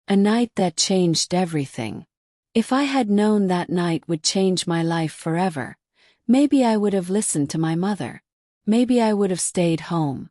A night that changed everything. If I had known that night would change my life forever, maybe I would have listened to my mother. Maybe I would have stayed home.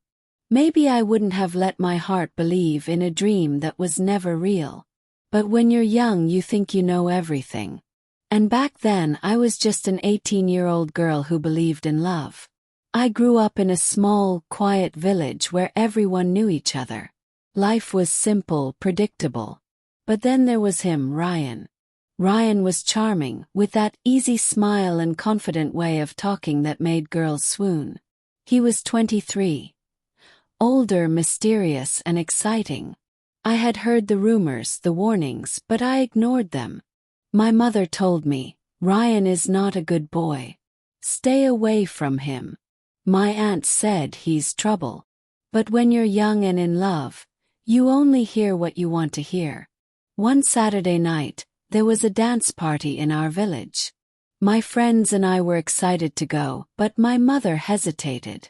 Maybe I wouldn't have let my heart believe in a dream that was never real. But when you're young, you think you know everything. And back then, I was just an 18-year-old girl who believed in love. I grew up in a small, quiet village where everyone knew each other. Life was simple, predictable. But then there was him, Ryan. Ryan was charming, with that easy smile and confident way of talking that made girls swoon. He was 23. Older, mysterious, and exciting. I had heard the rumors, the warnings, but I ignored them. My mother told me, Ryan is not a good boy. Stay away from him. My aunt said he's trouble. But when you're young and in love, you only hear what you want to hear. One Saturday night, there was a dance party in our village. My friends and I were excited to go, but my mother hesitated.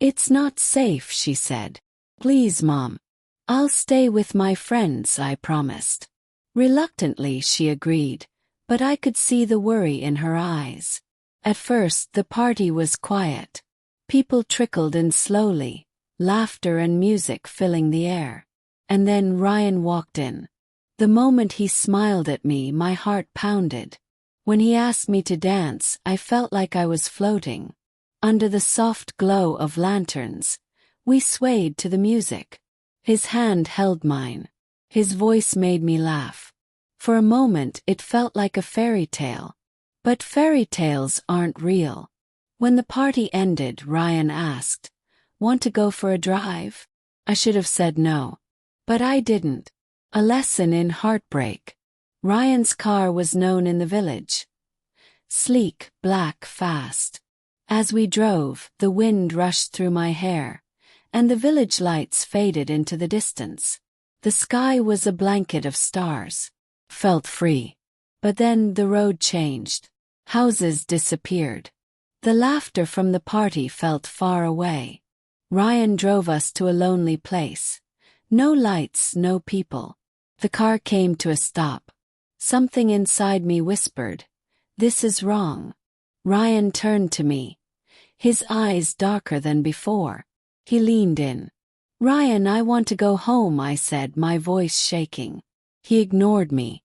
"It's not safe," she said. "Please, Mom. I'll stay with my friends," I promised. Reluctantly, she agreed, but I could see the worry in her eyes. At first, the party was quiet. People trickled in slowly, laughter and music filling the air. And then Ryan walked in. The moment he smiled at me, my heart pounded. When he asked me to dance, I felt like I was floating. Under the soft glow of lanterns, we swayed to the music. His hand held mine. His voice made me laugh. For a moment it felt like a fairy tale. But fairy tales aren't real. When the party ended, Ryan asked, "Want to go for a drive?" I should have said no. But I didn't. A lesson in heartbreak. Ryan's car was known in the village. Sleek, black, fast. As we drove, the wind rushed through my hair, and the village lights faded into the distance. The sky was a blanket of stars. Felt free. But then the road changed. Houses disappeared. The laughter from the party felt far away. Ryan drove us to a lonely place. No lights, no people. The car came to a stop. Something inside me whispered, "This is wrong." Ryan turned to me. His eyes darker than before. He leaned in. "Ryan, I want to go home," I said, my voice shaking. He ignored me.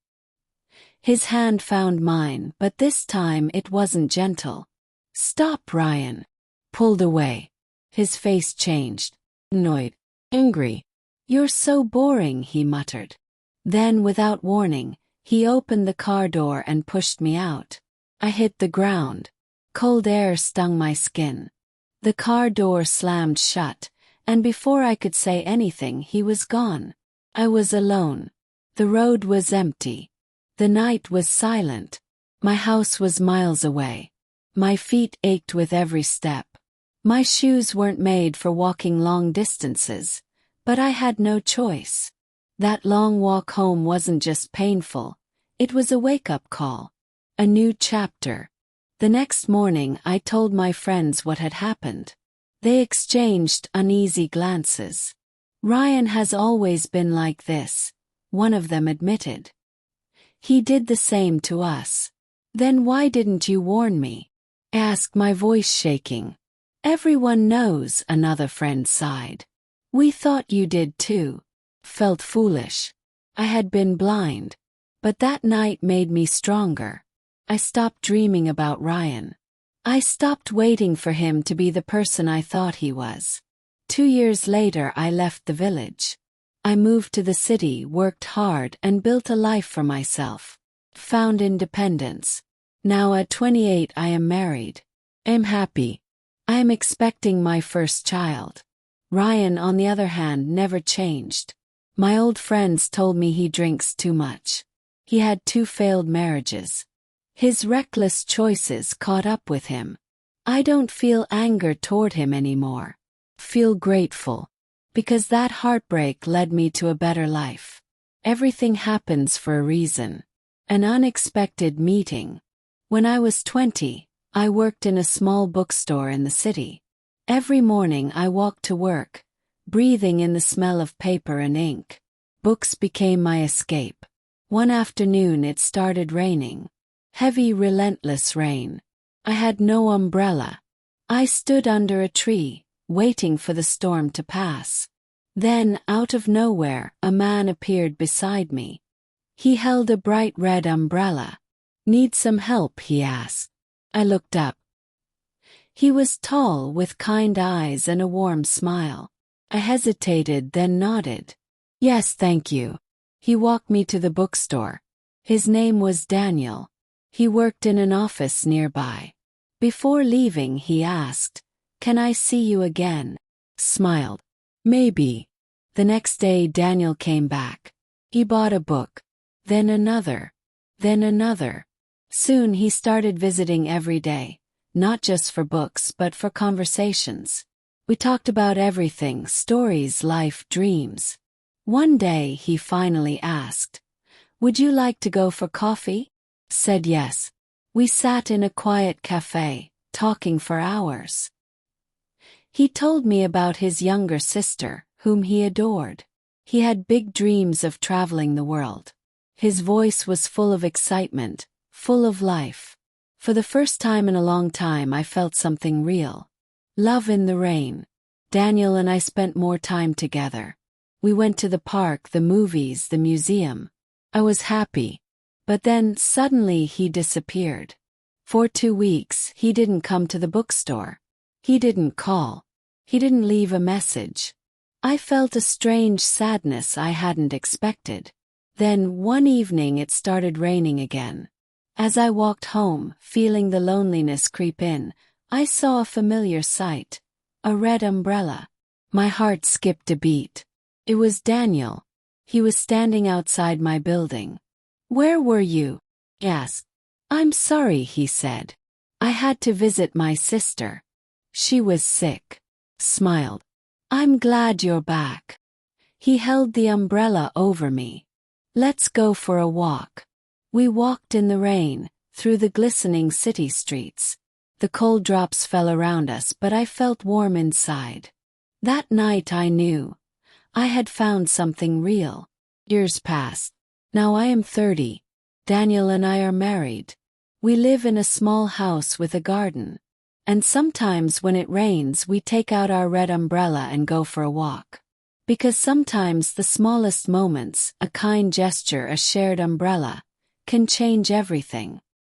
His hand found mine, but this time it wasn't gentle. "Stop, Ryan." Pulled away. His face changed. Annoyed. Angry. "You're so boring," he muttered. Then, without warning, he opened the car door and pushed me out. I hit the ground. Cold air stung my skin. The car door slammed shut, and before I could say anything, he was gone. I was alone. The road was empty. The night was silent. My house was miles away. My feet ached with every step. My shoes weren't made for walking long distances, but I had no choice. That long walk home wasn't just painful, it was a wake-up call. A new chapter. The next morning I told my friends what had happened. They exchanged uneasy glances. "Ryan has always been like this," one of them admitted. "He did the same to us." "Then why didn't you warn me?" I asked, my voice shaking. "Everyone knows," another friend sighed. "We thought you did too." Felt foolish. I had been blind. But that night made me stronger. I stopped dreaming about Ryan. I stopped waiting for him to be the person I thought he was. 2 years later, I left the village. I moved to the city, worked hard, and built a life for myself. Found independence. Now at 28 I am married. I'm happy. I am expecting my first child. Ryan, on the other hand, never changed. My old friends told me he drinks too much. He had 2 failed marriages. His reckless choices caught up with him. I don't feel anger toward him anymore. Feel grateful. Because that heartbreak led me to a better life. Everything happens for a reason. An unexpected meeting. When I was 20, I worked in a small bookstore in the city. Every morning I walked to work, breathing in the smell of paper and ink. Books became my escape. One afternoon it started raining. Heavy, relentless rain. I had no umbrella. I stood under a tree, waiting for the storm to pass. Then, out of nowhere, a man appeared beside me. He held a bright red umbrella. "Need some help?" he asked. I looked up. He was tall, with kind eyes and a warm smile. I hesitated, then nodded. "Yes, thank you." He walked me to the bookstore. His name was Daniel. He worked in an office nearby. Before leaving, he asked, "Can I see you again?" Smiled. "Maybe." The next day Daniel came back. He bought a book. Then another. Then another. Soon he started visiting every day, not just for books but for conversations. We talked about everything: stories, life, dreams. One day he finally asked, "Would you like to go for coffee?" Said yes. We sat in a quiet cafe, talking for hours. He told me about his younger sister, whom he adored. He had big dreams of traveling the world. His voice was full of excitement, full of life. For the first time in a long time I felt something real. Love in the rain. Daniel and I spent more time together. We went to the park, the movies, the museum. I was happy. But then, suddenly he disappeared. For 2 weeks, he didn't come to the bookstore. He didn't call. He didn't leave a message. I felt a strange sadness I hadn't expected. Then, one evening it started raining again. As I walked home, feeling the loneliness creep in, I saw a familiar sight. A red umbrella. My heart skipped a beat. It was Daniel. He was standing outside my building. "Where were you?" I asked. "I'm sorry," he said. "I had to visit my sister. She was sick." Smiled. "I'm glad you're back." He held the umbrella over me. "Let's go for a walk." We walked in the rain, through the glistening city streets. The cold drops fell around us, but I felt warm inside. That night I knew. I had found something real. Years passed. Now I am 30. Daniel and I are married. We live in a small house with a garden. And sometimes when it rains we take out our red umbrella and go for a walk. Because sometimes the smallest moments, a kind gesture, a shared umbrella, can change everything.